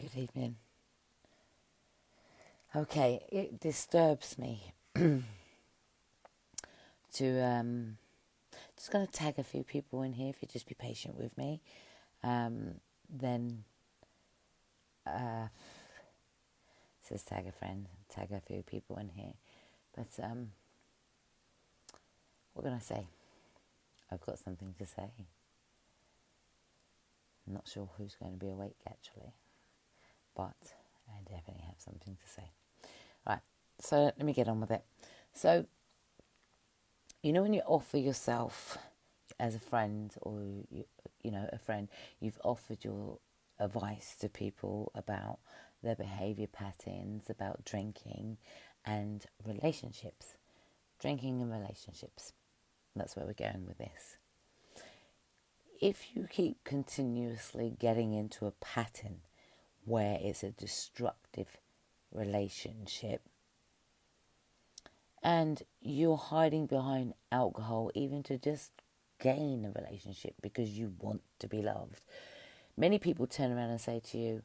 Good evening. Okay, it disturbs me to just going to tag a few people in here. If you just be patient with me, then it says tag a friend, tag a few people in here. But what can I say? I've got something to say. I'm not sure who's going to be awake actually, but I definitely have something to say. Right, so let me get on with it. So, you know when you offer yourself as a friend or, a friend, you've offered your advice to people about their behaviour patterns, about drinking and relationships. Drinking and relationships. That's where we're going with this. If you keep continuously getting into a pattern where it's a destructive relationship, and you're hiding behind alcohol even to just gain a relationship because you want to be loved. Many people turn around and say to you,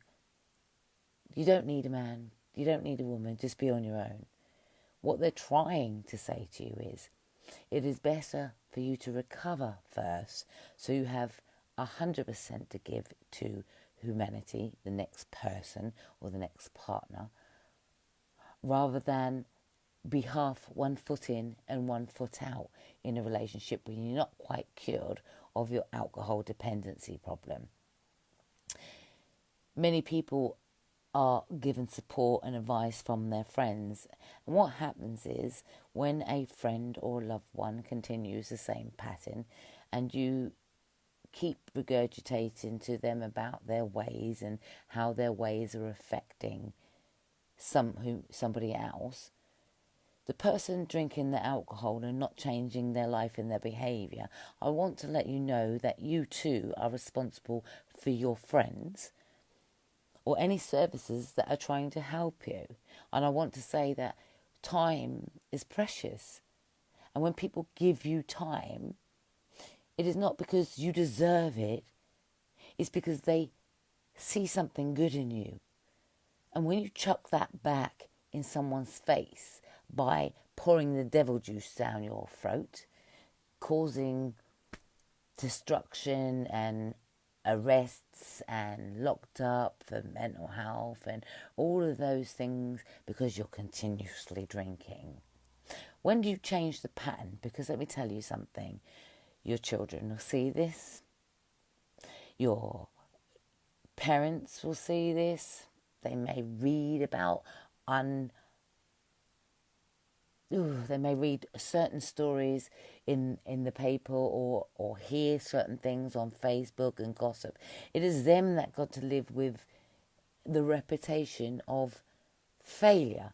you don't need a man, you don't need a woman, just be on your own. What they're trying to say to you is, it is better for you to recover first so you have 100% to give to humanity, the next person or the next partner, rather than be half 1 foot in and 1 foot out in a relationship when you're not quite cured of your alcohol dependency problem. Many people are given support and advice from their friends. And what happens is when a friend or loved one continues the same pattern and you keep regurgitating to them about their ways and how their ways are affecting somebody else, the person drinking the alcohol and not changing their life and their behaviour, I want to let you know that you too are responsible for your friends or any services that are trying to help you. And I want to say that time is precious. And when people give you time, it is not because you deserve it. It's because they see something good in you. And when you chuck that back in someone's face by pouring the devil juice down your throat, causing destruction and arrests and locked up for mental health and all of those things because you're continuously drinking. When do you change the pattern? Because let me tell you something, your children will see this, your parents will see this, they may read about they may read certain stories in the paper or hear certain things on Facebook and gossip. It is them that got to live with the reputation of failure.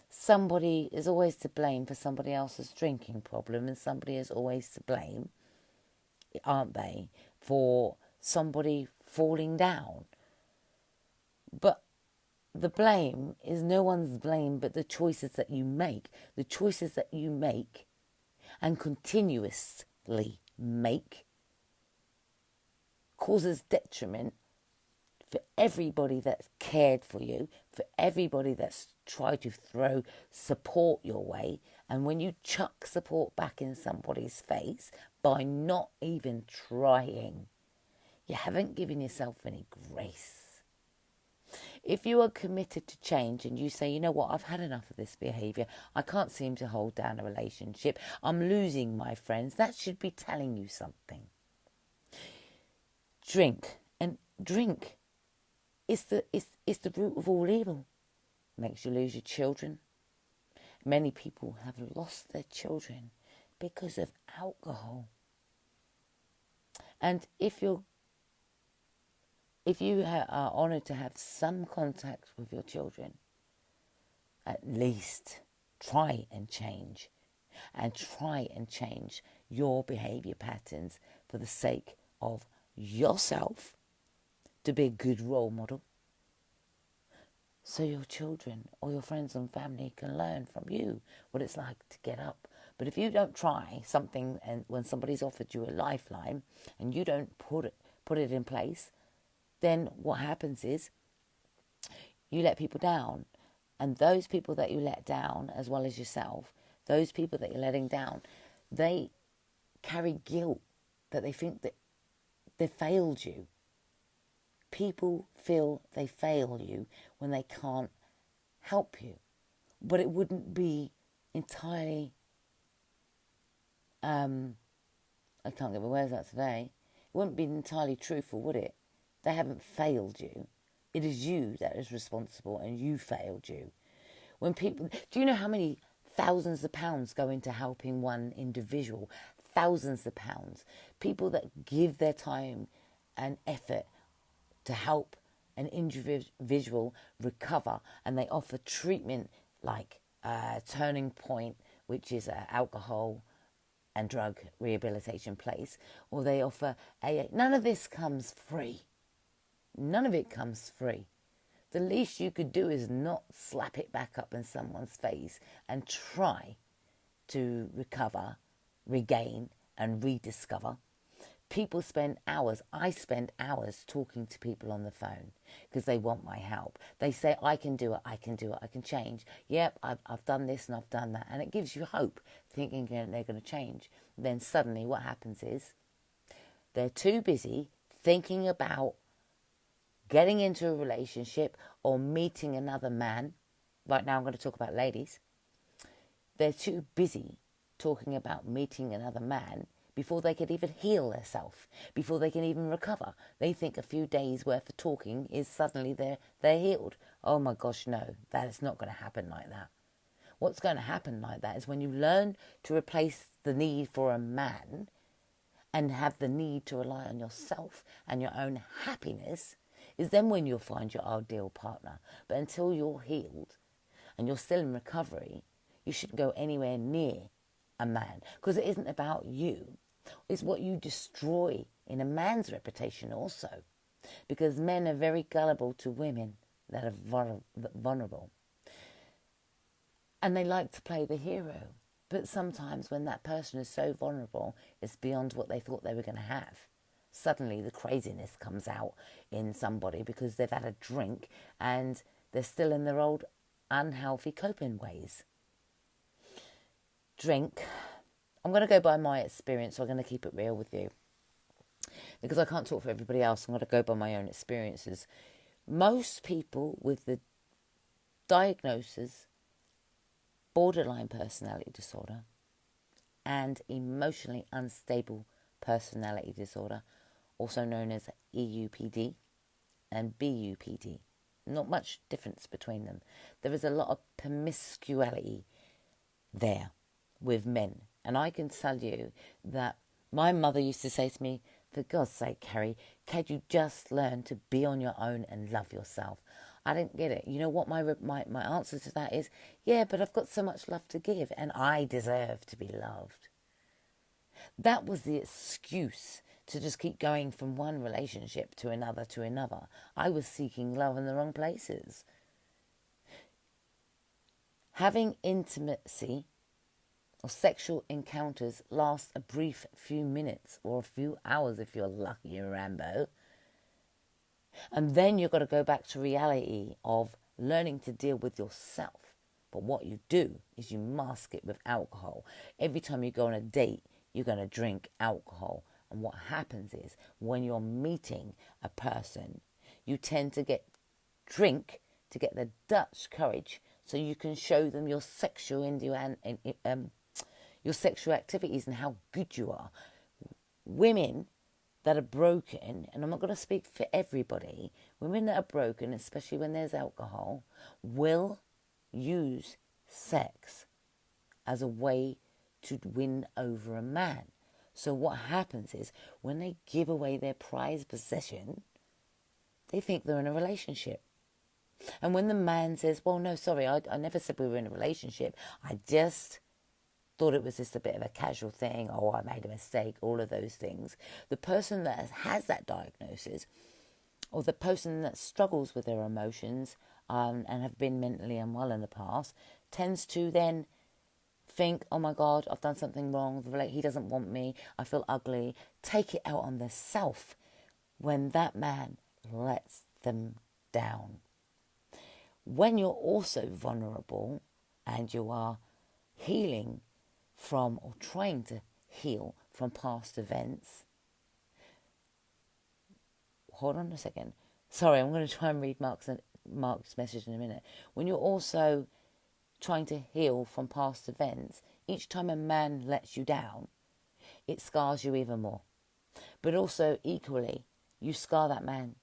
Somebody is always to blame for somebody else's drinking problem, and somebody is always to blame, aren't they, for somebody falling down. But the blame is no one's blame but the choices that you make. The choices that you make and continuously make causes detriment for everybody that's cared for you, for everybody that's tried to throw support your way. And when you chuck support back in somebody's face by not even trying, you haven't given yourself any grace. If you are committed to change and you say, you know what, I've had enough of this behaviour, I can't seem to hold down a relationship, I'm losing my friends, that should be telling you something. Drink. And drink is the root of all evil. Makes you lose your children. Many people have lost their children because of alcohol. And if you are honoured to have some contact with your children, at least try and change. And try and change your behaviour patterns for the sake of yourself, to be a good role model, so your children or your friends and family can learn from you what it's like to get up. But if you don't try something, and when somebody's offered you a lifeline and you don't put it in place, then what happens is you let people down. And those people that you let down, as well as yourself, those people that you're letting down, they carry guilt that they think that they failed you. People feel they fail you when they can't help you. But it wouldn't be entirely, I can't get my words out today. It wouldn't be entirely truthful, would it? They haven't failed you. It is you that is responsible, and you failed you. When people, do you know how many thousands of pounds go into helping one individual? Thousands of pounds. People that give their time and effort to help an individual recover, and they offer treatment like Turning Point, which is an alcohol and drug rehabilitation place, or they offer AA. None of this comes free. None of it comes free. The least you could do is not slap it back up in someone's face and try to recover, regain, and rediscover. People spend hours, I spend hours talking to people on the phone because they want my help. They say, I can do it, I can do it, I can change. Yep, I've done this and I've done that. And it gives you hope, thinking they're going to change. Then suddenly what happens is they're too busy thinking about getting into a relationship or meeting another man. Right now I'm going to talk about ladies. They're too busy talking about meeting another man before they could even heal themselves, before they can even recover. They think a few days worth of talking is suddenly they're healed. Oh my gosh, no, that is not going to happen like that. What's going to happen like that is when you learn to replace the need for a man and have the need to rely on yourself and your own happiness, is then when you'll find your ideal partner. But until you're healed and you're still in recovery, you shouldn't go anywhere near a man, because it isn't about you. It's what you destroy in a man's reputation also, because men are very gullible to women that are vulnerable, and they like to play the hero. But sometimes when that person is so vulnerable, it's beyond what they thought they were going to have. Suddenly the craziness comes out in somebody because they've had a drink and they're still in their old unhealthy coping ways. Drink. I'm going to go by my experience, so I'm going to keep it real with you. Because I can't talk for everybody else, I'm going to go by my own experiences. Most people with the diagnosis borderline personality disorder and emotionally unstable personality disorder, also known as EUPD and BUPD. Not much difference between them. There is a lot of promiscuity there with men. And I can tell you that my mother used to say to me, for God's sake, Carrie, can you just learn to be on your own and love yourself? I didn't get it. You know what my answer to that is? Yeah, but I've got so much love to give and I deserve to be loved. That was the excuse to just keep going from one relationship to another to another. I was seeking love in the wrong places. Having intimacy or sexual encounters last a brief few minutes or a few hours if you're lucky, Rambo. And then you've got to go back to reality of learning to deal with yourself. But what you do is you mask it with alcohol. Every time you go on a date, you're going to drink alcohol. And what happens is when you're meeting a person, you tend to drink to get the Dutch courage so you can show them your sexual your sexual activities and how good you are. Women that are broken, and I'm not going to speak for everybody, women that are broken, especially when there's alcohol, will use sex as a way to win over a man. So what happens is when they give away their prized possession, they think they're in a relationship. And when the man says, well, no, sorry, I never said we were in a relationship. I just thought it was just a bit of a casual thing. Oh, I made a mistake, all of those things. The person that has that diagnosis, or the person that struggles with their emotions and have been mentally unwell in the past, tends to then think, oh my God, I've done something wrong. He doesn't want me. I feel ugly. Take it out on themselves when that man lets them down. when you're also vulnerable and you are healing from or trying to heal from past events. Hold on a second. Sorry, I'm going to try and read Mark's message in a minute. When you're also trying to heal from past events, each time a man lets you down, it scars you even more. But also, equally, you scar that man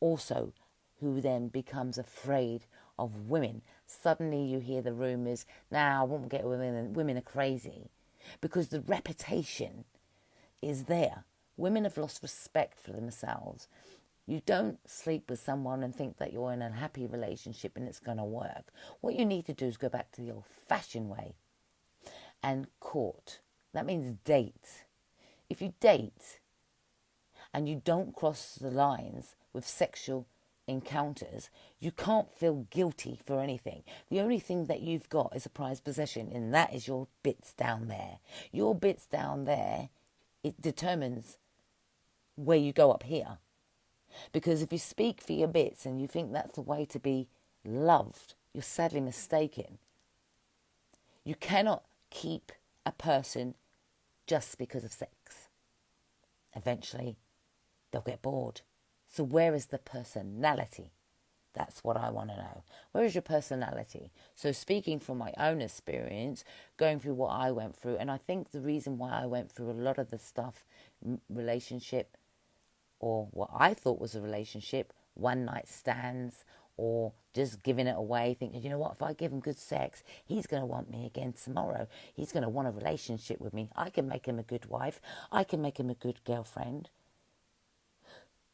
also, who then becomes afraid of women. Suddenly you hear the rumours, I won't get women, and women are crazy. Because the reputation is there. Women have lost respect for themselves. You don't sleep with someone and think that you're in a happy relationship and it's going to work. What you need to do is go back to the old-fashioned way and court. That means date. If you date and you don't cross the lines with sexual encounters, you can't feel guilty for anything. The only thing that you've got is a prized possession, and that is your bits down there. Your bits down there, it determines where you go up here. Because if you speak for your bits and you think that's the way to be loved, you're sadly mistaken. You cannot keep a person just because of sex. Eventually, they'll get bored. So where is the personality? That's what I want to know. Where is your personality? So speaking from my own experience, going through what I went through, and I think the reason why I went through a lot of the stuff, relationship, or what I thought was a relationship, one night stands, or just giving it away, thinking, you know what, if I give him good sex, he's going to want me again tomorrow. He's going to want a relationship with me. I can make him a good wife. I can make him a good girlfriend.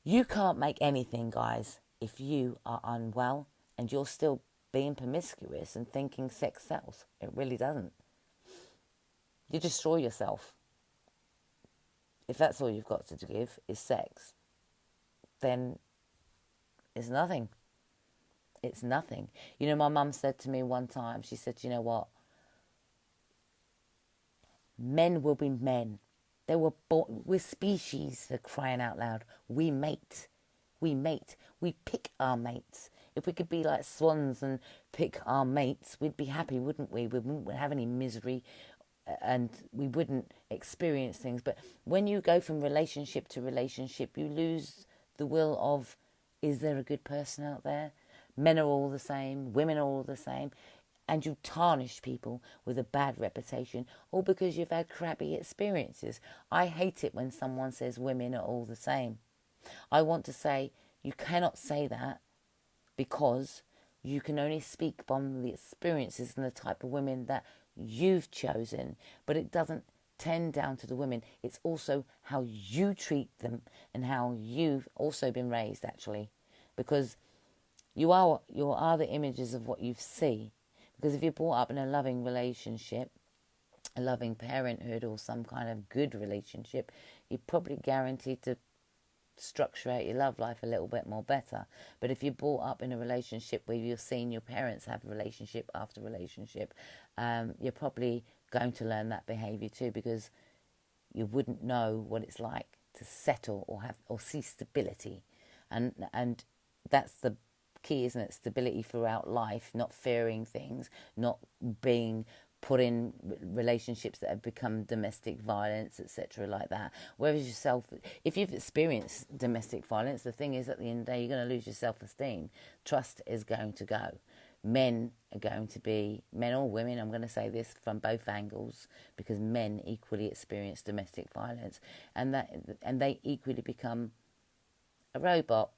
You can't make anything, guys, if you are unwell and you're still being promiscuous and thinking sex sells. It really doesn't. You destroy yourself. If that's all you've got to give is sex, then it's nothing. It's nothing. You know, my mum said to me one time, she said, you know what? Men will be men. They were born, we're species, for crying out loud. We mate. We mate. We pick our mates. If we could be like swans and pick our mates, we'd be happy, wouldn't we? We wouldn't have any misery and we wouldn't experience things. But when you go from relationship to relationship, you lose the will of, is there a good person out there? Men are all the same, women are all the same, and you tarnish people with a bad reputation, all because you've had crappy experiences. I hate it when someone says women are all the same. I want to say you cannot say that, because you can only speak from the experiences and the type of women that you've chosen, but it doesn't tend down to the women. It's also how you treat them and how you've also been raised, actually, because you are the images of what you see. Because if you're brought up in a loving relationship, a loving parenthood, or some kind of good relationship, you're probably guaranteed to structure out your love life a little bit more better. But if you're brought up in a relationship where you're seeing your parents have relationship after relationship, you're probably going to learn that behaviour too, because you wouldn't know what it's like to settle or see stability, and that's the key, isn't it? Stability throughout life, not fearing things, not being put in relationships that have become domestic violence, etc., like that. Whereas yourself, if you've experienced domestic violence, the thing is, at the end of the day, you're going to lose your self-esteem. Trust is going to go. Men are going to be, men or women, I'm going to say this from both angles, because men equally experience domestic violence, and they equally become a robot.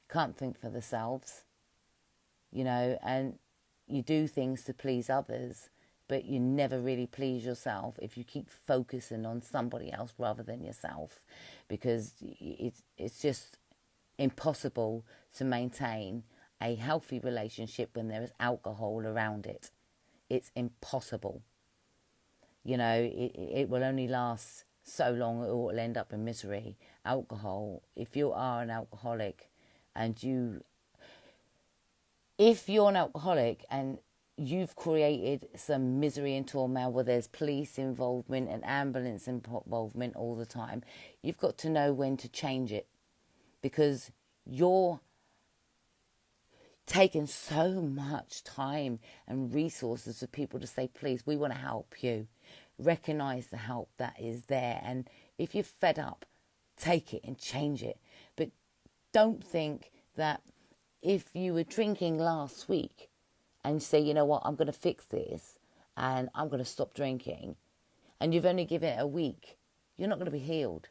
Can't think for themselves, and you do things to please others, but you never really please yourself if you keep focusing on somebody else rather than yourself, because it's just impossible to maintain a healthy relationship when there is alcohol around it. It's impossible. It will only last so long, or it will end up in misery. Alcohol, if you are an alcoholic, if you're an alcoholic and you've created some misery and turmoil where there's police involvement and ambulance involvement all the time, you've got to know when to change it, because you taken so much time and resources for people to say, please, we want to help you. Recognize the help that is there. And if you're fed up, take it and change it. But don't think that if you were drinking last week and say, you know what, I'm going to fix this and I'm going to stop drinking, and you've only given it a week, you're not going to be healed.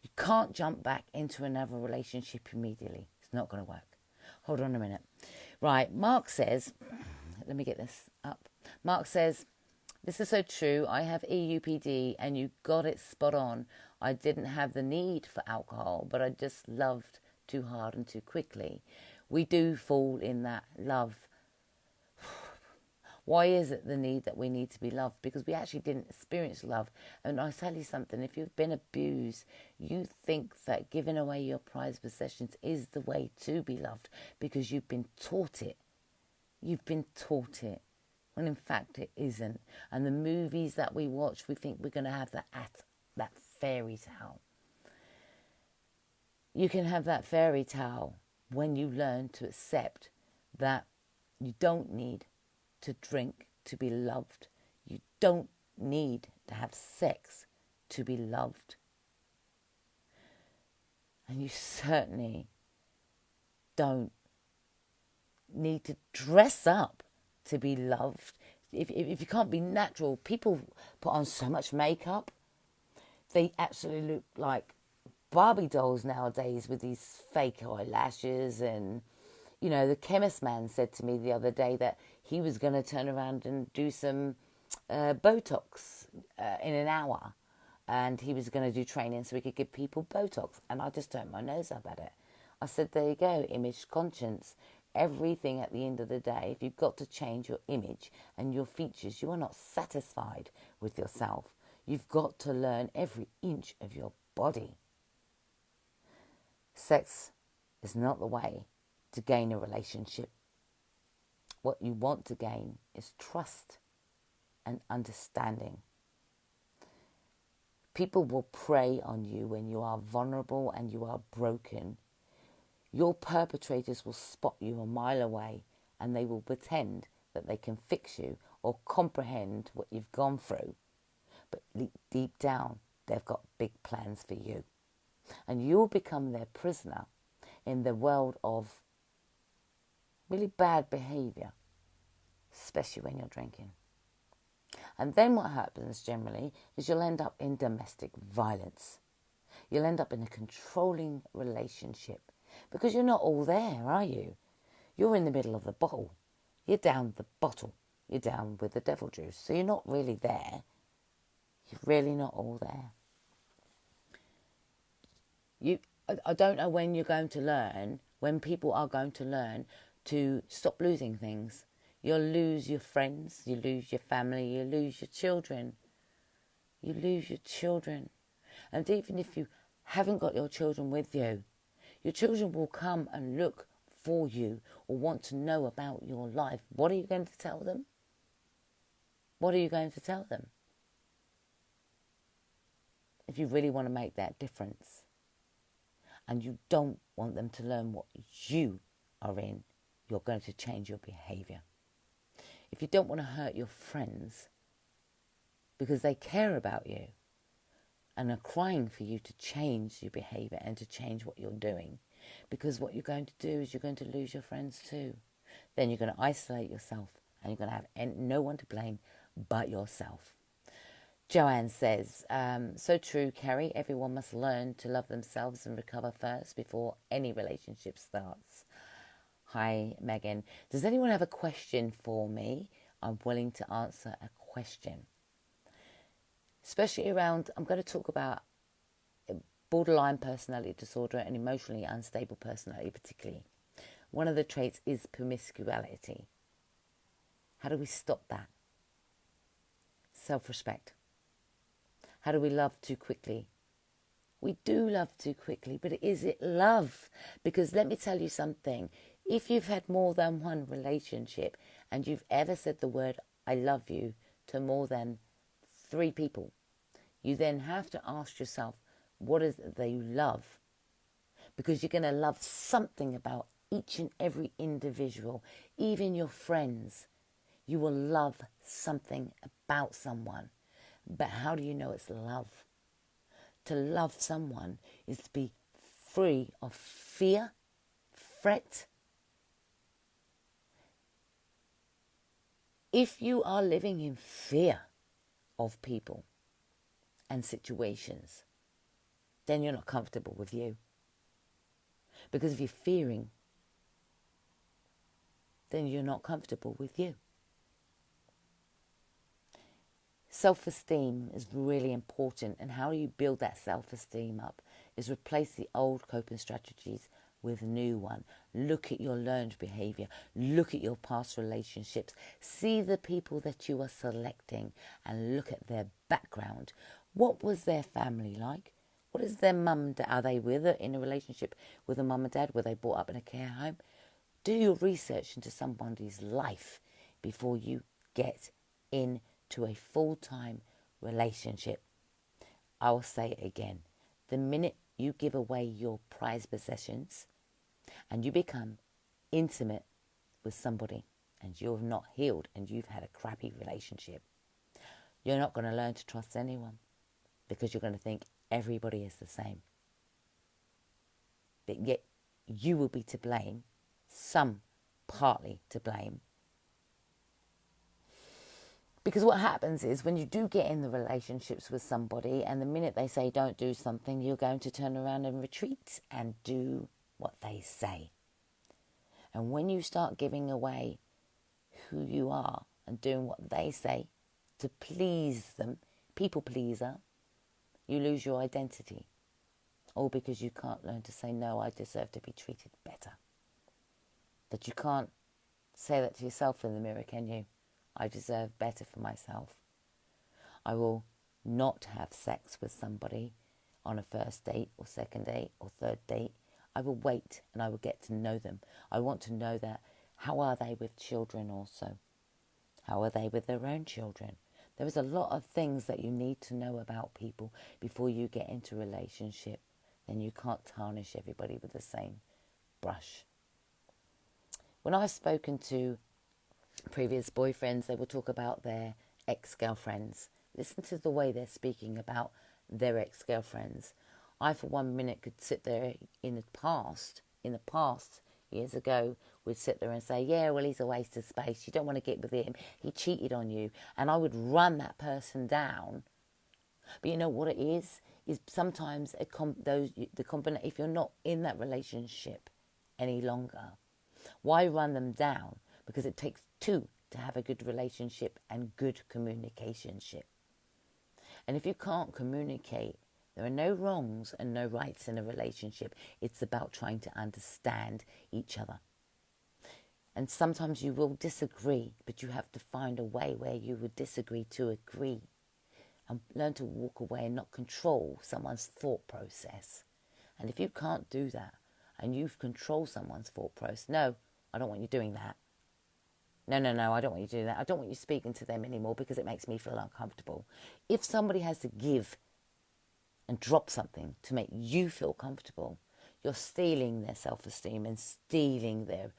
You can't jump back into another relationship immediately. It's not going to work. Hold on a minute. Right, Mark says, let me get this up. Mark says, this is so true. I have EUPD and you got it spot on. I didn't have the need for alcohol, but I just loved too hard and too quickly. We do fall in that love. Why is it the need that we need to be loved? Because we actually didn't experience love. And I'll tell you something, if you've been abused, you think that giving away your prized possessions is the way to be loved because you've been taught it. You've been taught it, when in fact it isn't. And the movies that we watch, we think we're going to have that fairy tale. You can have that fairy tale when you learn to accept that you don't need to drink to be loved. You don't need to have sex to be loved. And you certainly don't need to dress up to be loved. If you can't be natural, people put on so much makeup. They absolutely look like Barbie dolls nowadays with these fake eyelashes. And, you know, the chemist man said to me the other day that he was going to turn around and do some Botox in an hour. And he was going to do training so he could give people Botox. And I just turned my nose up at it. I said, there you go, image conscience. Everything at the end of the day, if you've got to change your image and your features, you are not satisfied with yourself. You've got to learn every inch of your body. Sex is not the way to gain a relationship. What you want to gain is trust and understanding. People will prey on you when you are vulnerable and you are broken. Your perpetrators will spot you a mile away and they will pretend that they can fix you or comprehend what you've gone through. But deep down, they've got big plans for you. And you'll become their prisoner in the world of really bad behaviour, especially when you're drinking. And then what happens generally is you'll end up in domestic violence. You'll end up in a controlling relationship because you're not all there, are you? You're in the middle of the bottle. You're down the bottle. You're down with the devil juice. So you're not really there. You're really not all there. I don't know when you're going to learn, when people are going to learn to stop losing things. You'll lose your friends, you lose your family, you lose your children. You lose your children. And even if you haven't got your children with you, your children will come and look for you or want to know about your life. What are you going to tell them? What are you going to tell them? If you really want to make that difference and you don't want them to learn what you are in, you're going to change your behaviour. If you don't want to hurt your friends because they care about you and are crying for you to change your behaviour and to change what you're doing, because what you're going to do is you're going to lose your friends too. Then you're going to isolate yourself and you're going to have no one to blame but yourself. Joanne says, so true, Kerry. Everyone must learn to love themselves and recover first before any relationship starts. Hi, Megan. Does anyone have a question for me? I'm willing to answer a question. Especially around, I'm going to talk about borderline personality disorder and emotionally unstable personality particularly. One of the traits is promiscuity. How do we stop that? Self-respect. How do we love too quickly? We do love too quickly, but is it love? Because let me tell you something. If you've had more than one relationship and you've ever said the word I love you to more than 3 people, you then have to ask yourself, what is it that you love? Because you're going to love something about each and every individual, even your friends. You will love something about someone. But how do you know it's love? To love someone is to be free of fear, fret. If you are living in fear of people and situations, then you're not comfortable with you. Because if you're fearing, then you're not comfortable with you. Self-esteem is really important, and how you build that self-esteem up is replace the old coping strategies with a new one. Look at your learned behaviour. Look at your past relationships. See the people that you are selecting and look at their background. What was their family like? What is their mum and dad? Are they in a relationship with a mum and dad? Were they brought up in a care home? Do your research into somebody's life before you get into a full-time relationship. I will say it again. The minute you give away your prized possessions and you become intimate with somebody and you're not healed and you've had a crappy relationship, you're not going to learn to trust anyone because you're going to think everybody is the same. But yet you will be to blame, some partly to blame. Because what happens is when you do get in the relationships with somebody and the minute they say don't do something, you're going to turn around and retreat and do what they say. And when you start giving away who you are and doing what they say to please them, people pleaser, you lose your identity. All because you can't learn to say, no, I deserve to be treated better. But you can't say that to yourself in the mirror, can you? I deserve better for myself. I will not have sex with somebody on a first date or second date or third date. I will wait and I will get to know them. I want to know that. How are they with children also? How are they with their own children? There is a lot of things that you need to know about people before you get into a relationship. Then you can't tarnish everybody with the same brush. When I've spoken to previous boyfriends, they will talk about their ex-girlfriends. Listen to the way they're speaking about their ex-girlfriends. I, for 1 minute, could sit there in the past, years ago, would sit there and say, yeah, well, he's a waste of space. You don't want to get with him. He cheated on you. And I would run that person down. But you know what it is sometimes if you're not in that relationship any longer, why run them down? Because it takes two to have a good relationship and good communication. And if you can't communicate, there are no wrongs and no rights in a relationship. It's about trying to understand each other. And sometimes you will disagree, but you have to find a way where you would disagree to agree. And learn to walk away and not control someone's thought process. And if you can't do that, and you've controlled someone's thought process, no, I don't want you doing that. No, I don't want you doing that. I don't want you speaking to them anymore because it makes me feel uncomfortable. If somebody has to give and drop something to make you feel comfortable, you're stealing their self-esteem and stealing their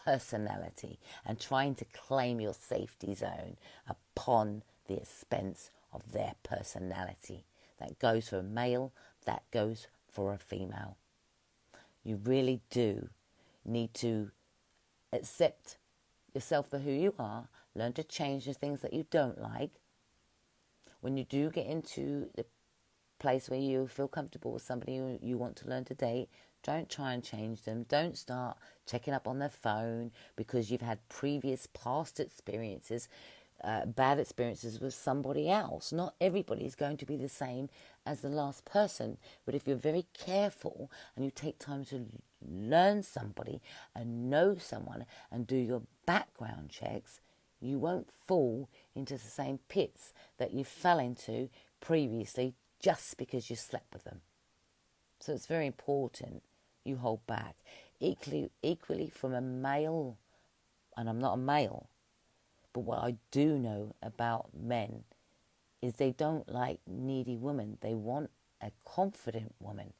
personality and trying to claim your safety zone upon the expense of their personality. That goes for a male, that goes for a female. You really do need to accept yourself for who you are, learn to change the things that you don't like. When you do get into the place where you feel comfortable with somebody you want to learn to date, don't try and change them. Don't start checking up on their phone because you've had previous past experiences, bad experiences with somebody else. Not everybody is going to be the same as the last person. But if you're very careful and you take time to learn somebody and know someone and do your background checks, you won't fall into the same pits that you fell into previously just because you slept with them. So it's very important you hold back. Equally from a male, and I'm not a male, but what I do know about men is they don't like needy women. They want a confident woman.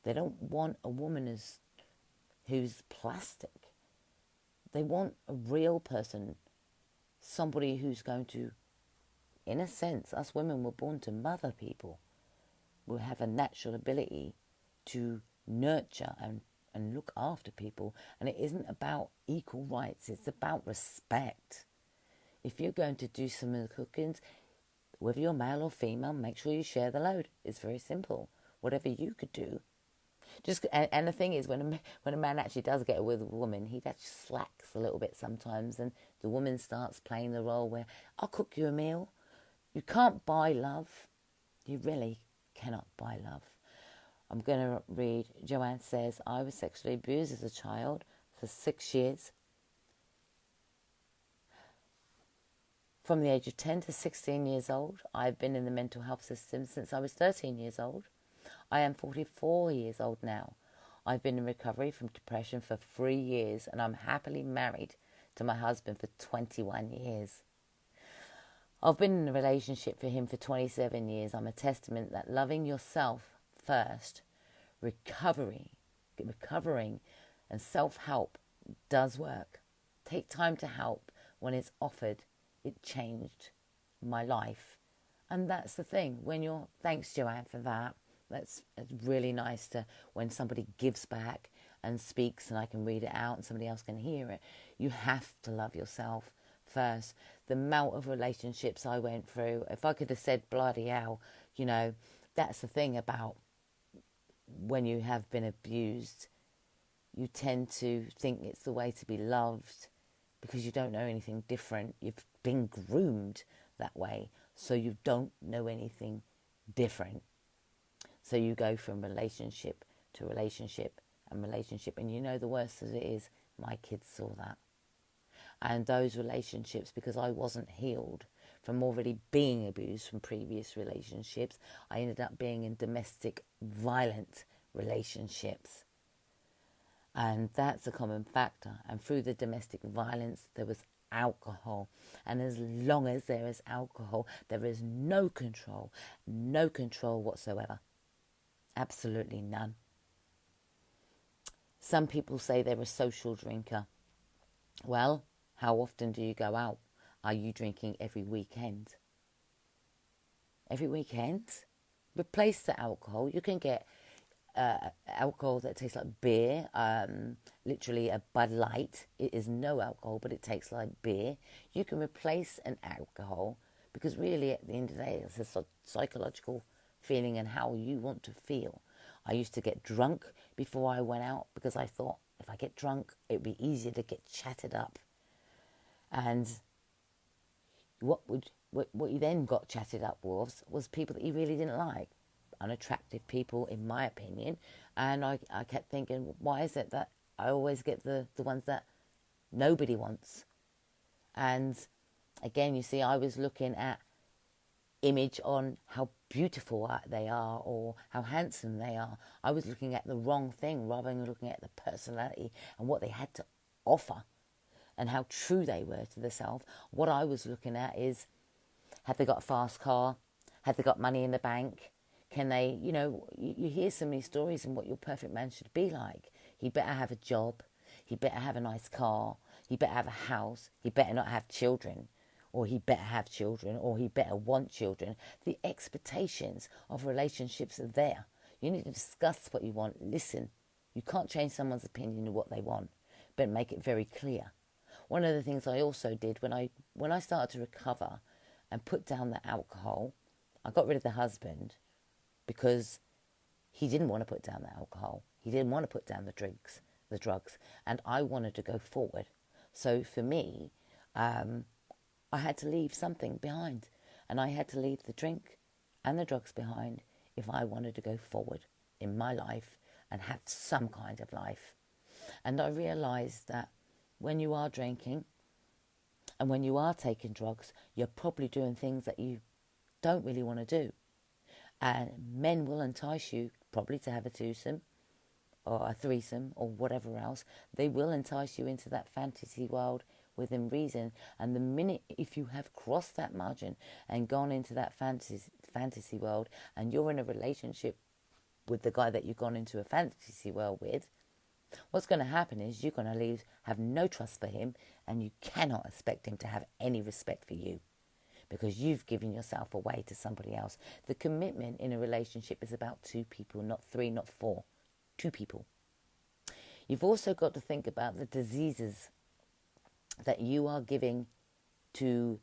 They don't want a woman as who's plastic. They want a real person, somebody who's going to, in a sense, us women were born to mother people. We have a natural ability to nurture and look after people. And it isn't about equal rights, it's about respect. If you're going to do some of the cookings, whether you're male or female, make sure you share the load. It's very simple. Whatever you could do. And the thing is, when a man actually does get with a woman, he actually slacks a little bit sometimes, and the woman starts playing the role where, I'll cook you a meal. You can't buy love. You really cannot buy love. I'm going to read. Joanne says, I was sexually abused as a child for 6 years. From the age of 10 to 16 years old, I've been in the mental health system since I was 13 years old. I am 44 years old now. I've been in recovery from depression for 3 years, and I'm happily married to my husband for 21 years. I've been in a relationship for him for 27 years. I'm a testament that loving yourself first, recovering and self-help does work. Take time to help when it's offered. It changed my life. And that's the thing. Thanks, Joanne, for that. It's really nice to when somebody gives back and speaks and I can read it out and somebody else can hear it. You have to love yourself first. The amount of relationships I went through, if I could have said bloody hell, that's the thing about when you have been abused. You tend to think it's the way to be loved because you don't know anything different. You've been groomed that way, so you don't know anything different. So you go from relationship to relationship and relationship. And the worst of it is, my kids saw that. And those relationships, because I wasn't healed from already being abused from previous relationships, I ended up being in domestic violent relationships. And that's a common factor. And through the domestic violence, there was alcohol. And as long as there is alcohol, there is no control whatsoever. Absolutely none. Some people say they're a social drinker. Well, how often do you go out? Are you drinking every weekend? Every weekend? Replace the alcohol. You can get alcohol that tastes like beer, literally a Bud Light. It is no alcohol, but it tastes like beer. You can replace an alcohol because really at the end of the day, it's a psychological feeling and how you want to feel. I used to get drunk before I went out because I thought if I get drunk, it'd be easier to get chatted up. And what you then got chatted up was people that you really didn't like, unattractive people, in my opinion. And I kept thinking, why is it that I always get the ones that nobody wants? And again, you see, I was looking at image on how beautiful they are or how handsome they are. I was looking at the wrong thing rather than looking at the personality and what they had to offer and how true they were to themselves. What I was looking at is, have they got a fast car? Have they got money in the bank? Can they, you hear so many stories and what your perfect man should be like. He better have a job. He better have a nice car. He better have a house. He better not have children. Or he better have children, or he better want children. The expectations of relationships are there. You need to discuss what you want. Listen, you can't change someone's opinion of what they want, but make it very clear. One of the things I also did when I started to recover and put down the alcohol, I got rid of the husband because he didn't want to put down the alcohol. He didn't want to put down the drugs, and I wanted to go forward. So for me, I had to leave something behind, and I had to leave the drink and the drugs behind if I wanted to go forward in my life and have some kind of life. And I realised that when you are drinking and when you are taking drugs, you're probably doing things that you don't really want to do. And men will entice you probably to have a twosome or a threesome or whatever else. They will entice you into that fantasy world within reason. And the minute if you have crossed that margin and gone into that fantasy world and you're in a relationship with the guy that you've gone into a fantasy world with, What's going to happen is you're going to have no trust for him, and you cannot expect him to have any respect for you because you've given yourself away to somebody else. The commitment in a relationship is about two people, not three, not four. Two people. You've also got to think about the diseases that you are giving to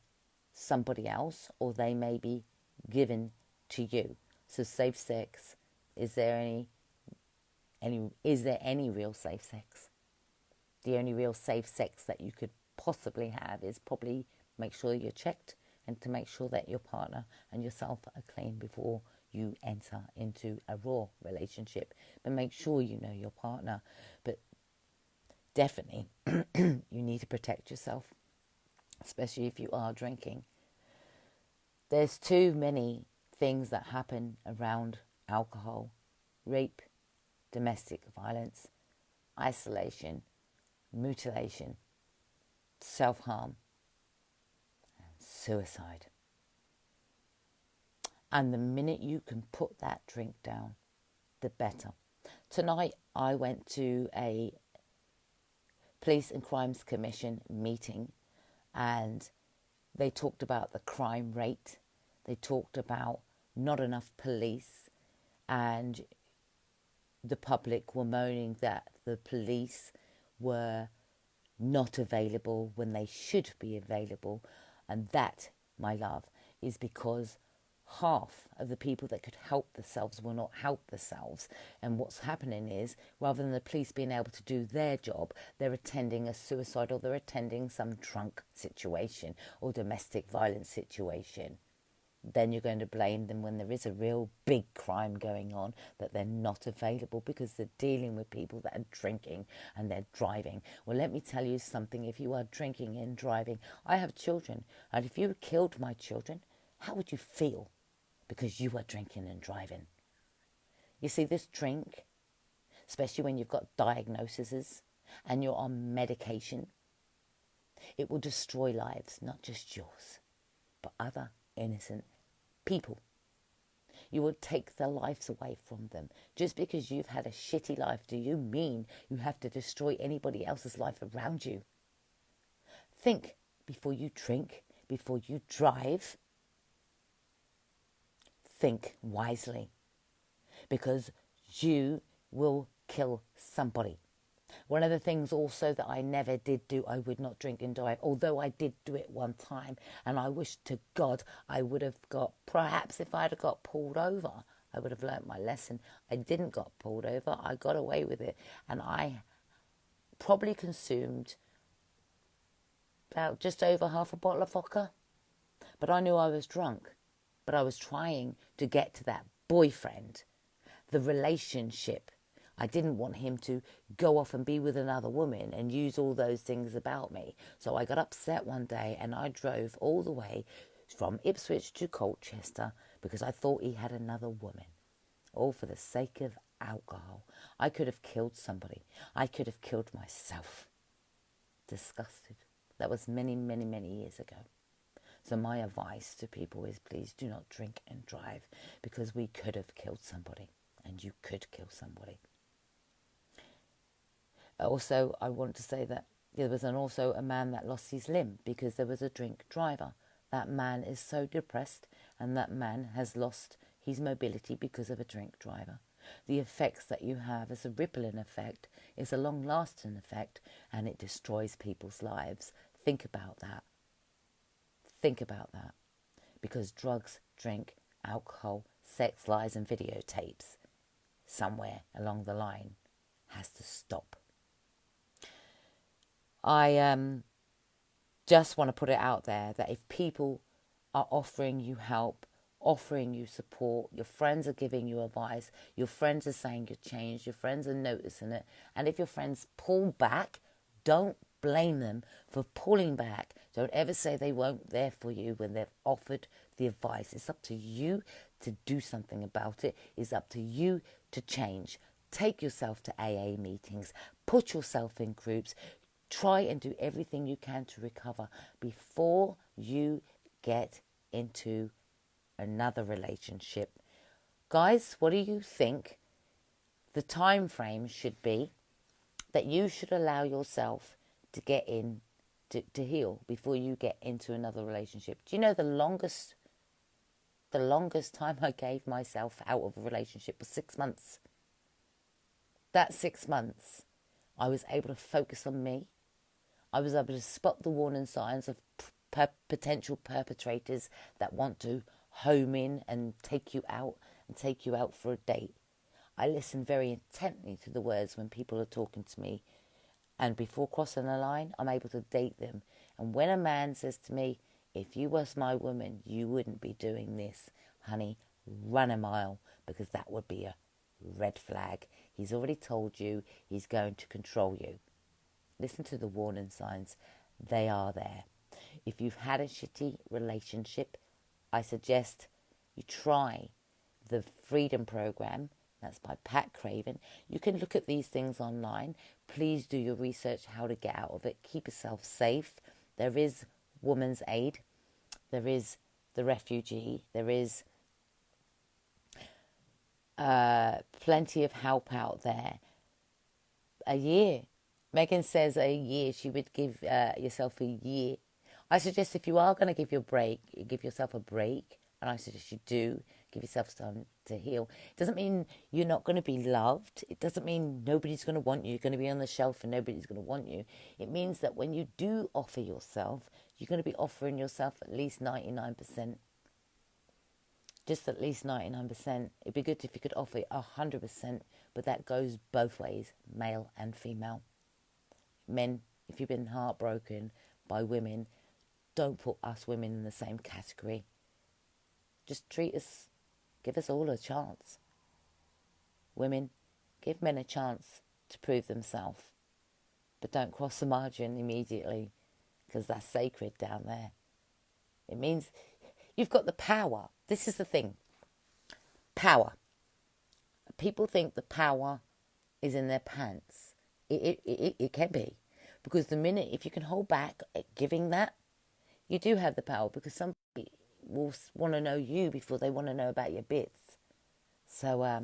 somebody else, or they may be given to you. So safe sex, is there any real safe sex? The only real safe sex that you could possibly have is probably make sure you're checked and to make sure that your partner and yourself are clean before you enter into a raw relationship. But make sure you know your partner. But definitely you need to protect yourself, especially if you are drinking. There's too many things that happen around alcohol: rape, domestic violence, isolation, mutilation, self-harm, and suicide. And the minute you can put that drink down, the better. Tonight I went to a Police and Crimes Commission meeting, and they talked about the crime rate. They talked about not enough police, and the public were moaning that the police were not available when they should be available. And that, my love, is because half of the people that could help themselves will not help themselves. And what's happening is, rather than the police being able to do their job, they're attending a suicide, or they're attending some drunk situation or domestic violence situation. Then you're going to blame them when there is a real big crime going on, that they're not available because they're dealing with people that are drinking and they're driving. Well, let me tell you something. If you are drinking and driving, I have children, and if you killed my children, how would you feel? Because you are drinking and driving. You see, this drink, especially when you've got diagnoses and you're on medication, it will destroy lives, not just yours, but other innocent people. You will take their lives away from them. Just because you've had a shitty life, do you mean you have to destroy anybody else's life around you? Think before you drink, before you drive. Think wisely, because you will kill somebody. One of the things also that I never did do, I would not drink and drive, although I did do it one time, and I wish to God I would have perhaps if I'd have got pulled over, I would have learnt my lesson. I didn't got pulled over, I got away with it, and I probably consumed about just over half a bottle of vodka, but I knew I was drunk. But I was trying to get to that boyfriend, the relationship. I didn't want him to go off and be with another woman and use all those things about me. So I got upset one day and I drove all the way from Ipswich to Colchester because I thought he had another woman. All for the sake of alcohol. I could have killed somebody. I could have killed myself. Disgusted. That was many, many, many years ago. So my advice to people is, please do not drink and drive, because we could have killed somebody, and you could kill somebody. Also, I want to say that there was also a man that lost his limb because there was a drink driver. That man is so depressed, and that man has lost his mobility because of a drink driver. The effects that you have as a rippling effect is a long-lasting effect, and it destroys people's lives. Think about that. Think about that, because drugs, drink, alcohol, sex, lies and videotapes somewhere along the line has to stop. I just want to put it out there that if people are offering you help, offering you support, your friends are giving you advice, your friends are saying you've changed, your friends are noticing it, and if your friends pull back, don't blame them for pulling back. Don't ever say they weren't there for you when they've offered the advice. It's up to you to do something about it. It's up to you to change. Take yourself to AA meetings. Put yourself in groups. Try and do everything you can to recover before you get into another relationship. Guys, what do you think the time frame should be that you should allow yourself to get in, to heal before you get into another relationship. Do you know the longest time I gave myself out of a relationship was 6 months. That 6 months, I was able to focus on me. I was able to spot the warning signs of potential perpetrators that want to home in and take you out for a date. I listen very intently to the words when people are talking to me. And before crossing the line, I'm able to date them. And when a man says to me, if you was my woman, you wouldn't be doing this, honey, run a mile, because that would be a red flag. He's already told you he's going to control you. Listen to the warning signs. They are there. If you've had a shitty relationship, I suggest you try the Freedom Program. That's by Pat Craven. You can look at these things online. Please do your research how to get out of it. Keep yourself safe. There is Women's Aid. There is the refugee. There is plenty of help out there. A year. Megan says a year. She would give yourself a year. I suggest if you are going to give yourself a break, and I suggest you do, give yourself time to heal. It doesn't mean you're not going to be loved. It doesn't mean nobody's going to want you. You're going to be on the shelf and nobody's going to want you. It means that when you do offer yourself, you're going to be offering yourself at least 99%. Just at least 99%. It'd be good if you could offer 100%, but that goes both ways, male and female. Men, if you've been heartbroken by women, don't put us women in the same category. Just give us all a chance. Women, give men a chance to prove themselves. But don't cross the margin immediately, because that's sacred down there. It means you've got the power. This is the thing. Power. People think the power is in their pants. It can be. Because the minute, if you can hold back at giving that, you do have the power, because somebody will want to know you before they want to know about your bits. So I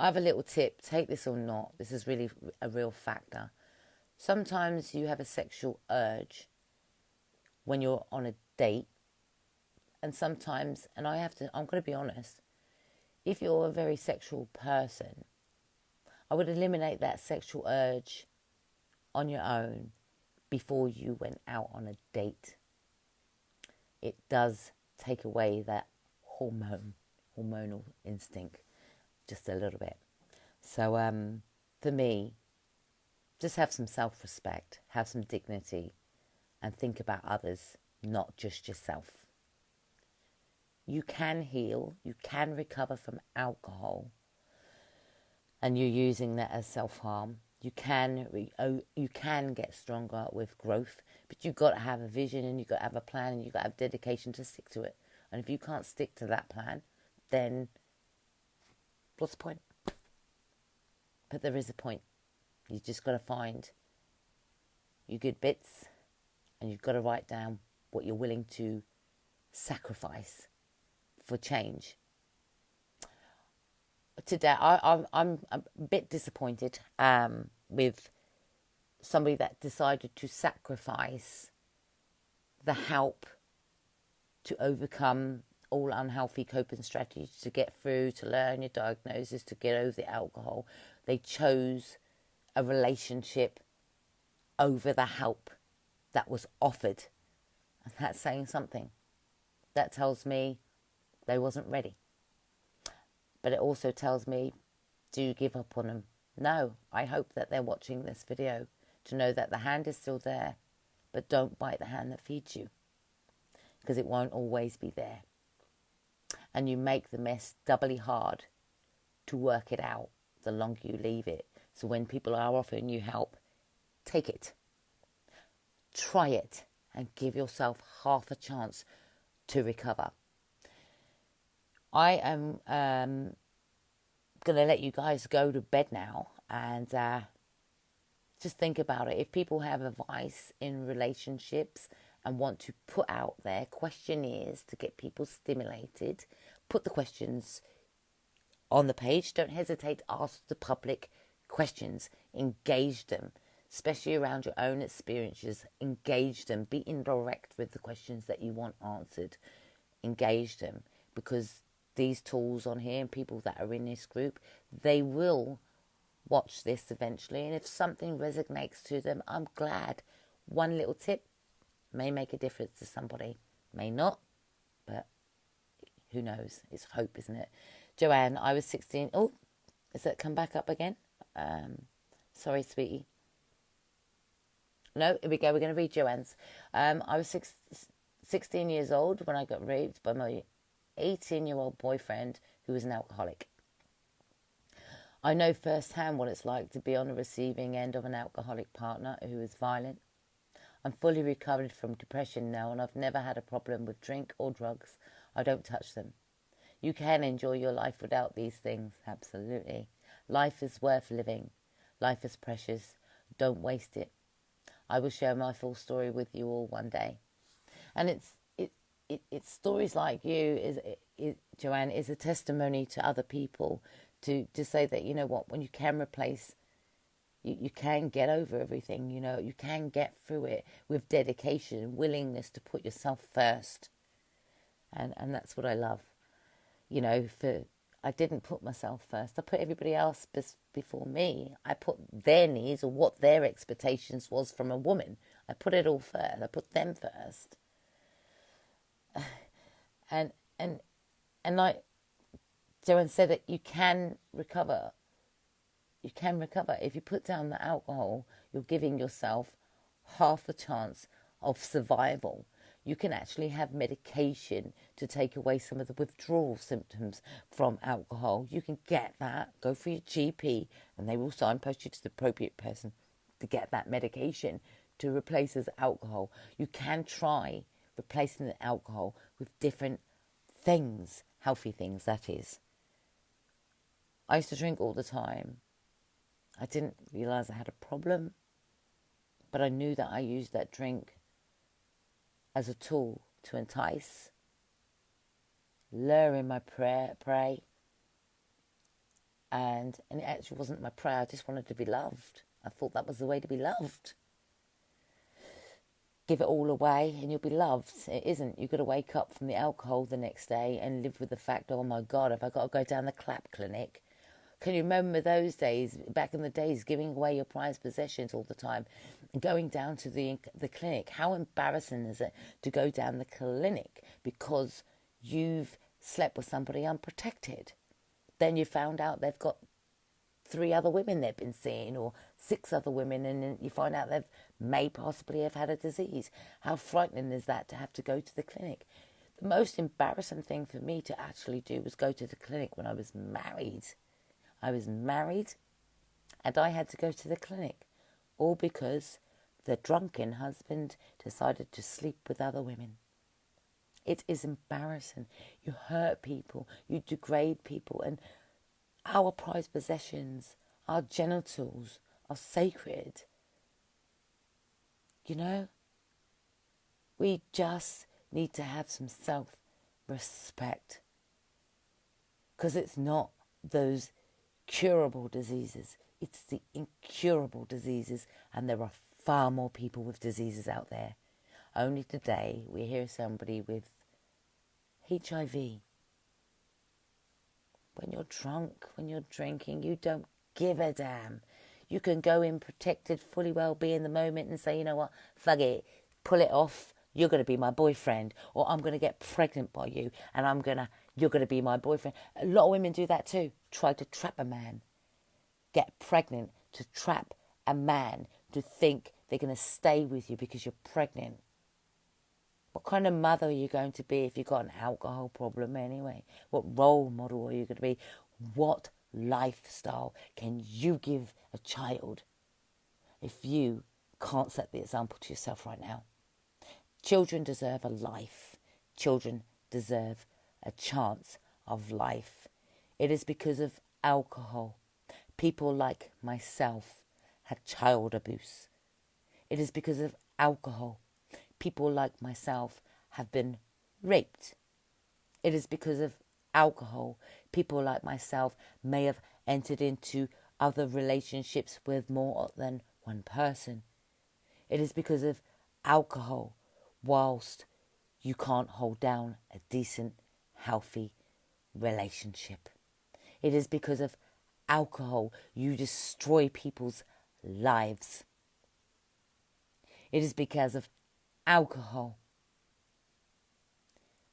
have a little tip. Take this or not. This is really a real factor. Sometimes you have a sexual urge when you're on a date. And sometimes, and I'm going to be honest, if you're a very sexual person, I would eliminate that sexual urge on your own before you went out on a date. It does take away that hormonal instinct just a little bit. So for me, just have some self-respect, have some dignity, and think about others, not just yourself. You can heal, you can recover from alcohol, and you're using that as self-harm. You can get stronger with growth, but you've got to have a vision, and you've got to have a plan, and you've got to have dedication to stick to it. And if you can't stick to that plan, then what's the point? But there is a point. You've just got to find your good bits, and you've got to write down what you're willing to sacrifice for change. Today, I'm a bit disappointed with somebody that decided to sacrifice the help to overcome all unhealthy coping strategies, to get through, to learn your diagnosis, to get over the alcohol. They chose a relationship over the help that was offered. And that's saying something. That tells me they wasn't ready. But it also tells me, do you give up on them? No, I hope that they're watching this video to know that the hand is still there, but don't bite the hand that feeds you, because it won't always be there. And you make the mess doubly hard to work it out the longer you leave it. So when people are offering you help, take it. Try it and give yourself half a chance to recover. I am going to let you guys go to bed now, and just think about it. If people have advice in relationships and want to put out there questionnaires to get people stimulated, put the questions on the page. Don't hesitate to ask the public questions, engage them, especially around your own experiences. Engage them, be indirect with the questions that you want answered. Engage them, because these tools on here and people that are in this group, they will watch this eventually, and if something resonates to them, I'm glad. One little tip may make a difference to somebody, may not, but who knows? It's hope, isn't it? Joanne, I was 16. Oh, is that come back up again? Sorry, sweetie. No, here we go. We're going to read Joanne's. I was 16 years old when I got raped by my 18-year-old boyfriend who was an alcoholic. I know firsthand what it's like to be on the receiving end of an alcoholic partner who is violent. I'm fully recovered from depression now, and I've never had a problem with drink or drugs. I don't touch them. You can enjoy your life without these things, absolutely. Life is worth living. Life is precious. Don't waste it. I will share my full story with you all one day. And it's stories like you, Joanne, is a testimony to other people to say that, you know what, when you can replace, you can get over everything, you know, you can get through it with dedication and willingness to put yourself first. And that's what I love. You know, I didn't put myself first. I put everybody else before me. I put their needs or what their expectations was from a woman. I put it all first. I put them first. And like Joanne said, that you can recover. You can recover. If you put down the alcohol, you're giving yourself half a chance of survival. You can actually have medication to take away some of the withdrawal symptoms from alcohol. You can get that. Go for your GP and they will signpost you to the appropriate person to get that medication to replace this alcohol. You can try replacing the alcohol with different things, healthy things, that is. I used to drink all the time. I didn't realise I had a problem, but I knew that I used that drink as a tool to entice, lure in my prey, and it actually wasn't my prey. I just wanted to be loved. I thought that was the way to be loved. Give it all away and you'll be loved. It isn't. You've got to wake up from the alcohol the next day and live with the fact, oh my God, have I got to go down the clap clinic? Can you remember those days, back in the days, giving away your prized possessions all the time, going down to the clinic? How embarrassing is it to go down the clinic because you've slept with somebody unprotected? Then you found out they've got 3 other women they've been seeing, or 6 other women, and then you find out they may possibly have had a disease. How frightening is that to have to go to the clinic? The most embarrassing thing for me to actually do was go to the clinic when I was married. I was married and I had to go to the clinic, all because the drunken husband decided to sleep with other women. It is embarrassing. You hurt people, you degrade people, and our prized possessions, our genitals are sacred. You know, we just need to have some self-respect, because it's not those curable diseases. It's the incurable diseases, and there are far more people with diseases out there. Only today we hear somebody with HIV. When you're drunk, when you're drinking, you don't give a damn. You can go in protected, fully well, be in the moment and say, you know what, fuck it, pull it off. You're going to be my boyfriend, or I'm going to get pregnant by you, and you're going to be my boyfriend. A lot of women do that too. Try to trap a man. Get pregnant to trap a man to think they're going to stay with you because you're pregnant. What kind of mother are you going to be if you've got an alcohol problem anyway? What role model are you going to be? What lifestyle can you give a child if you can't set the example to yourself right now? Children deserve a life. Children deserve a chance of life. It is because of alcohol people like myself had child abuse. It is because of alcohol people like myself have been raped. It is because of alcohol people like myself may have entered into other relationships with more than one person. It is because of alcohol, whilst you can't hold down a decent, healthy relationship. It is because of alcohol you destroy people's lives. It is because of alcohol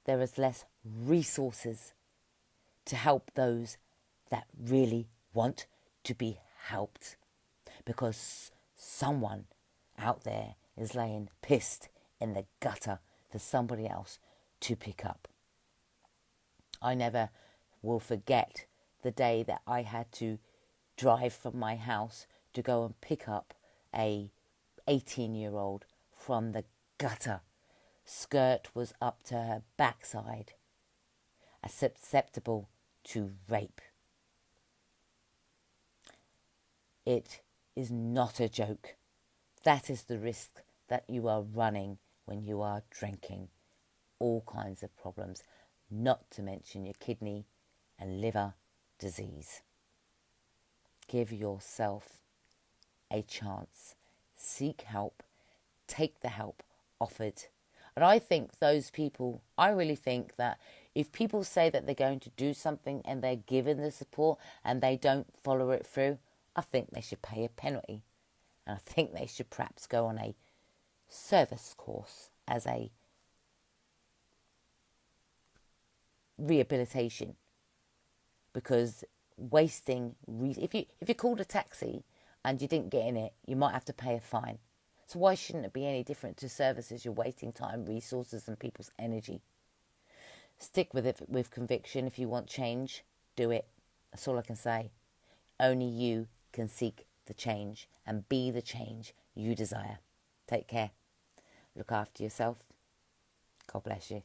there is less resources to help those that really want to be helped, because someone out there is laying pissed in the gutter for somebody else to pick up. I never will forget the day that I had to drive from my house to go and pick up a 18-year-old from the gutter. Skirt was up to her backside, susceptible to rape. It is not a joke. That is the risk that you are running when you are drinking. All kinds of problems, not to mention your kidney and liver disease. Give yourself a chance. Seek help. Take the help offered. And I think those people, I really think that if people say that they're going to do something and they're given the support and they don't follow it through, I think they should pay a penalty. And I think they should perhaps go on a service course as a rehabilitation. Because wasting, if you called a taxi and you didn't get in it, you might have to pay a fine. So why shouldn't it be any different to services? You're wasting time, resources and people's energy. Stick with it with conviction. If you want change, do it. That's all I can say. Only you can seek the change and be the change you desire. Take care. Look after yourself. God bless you.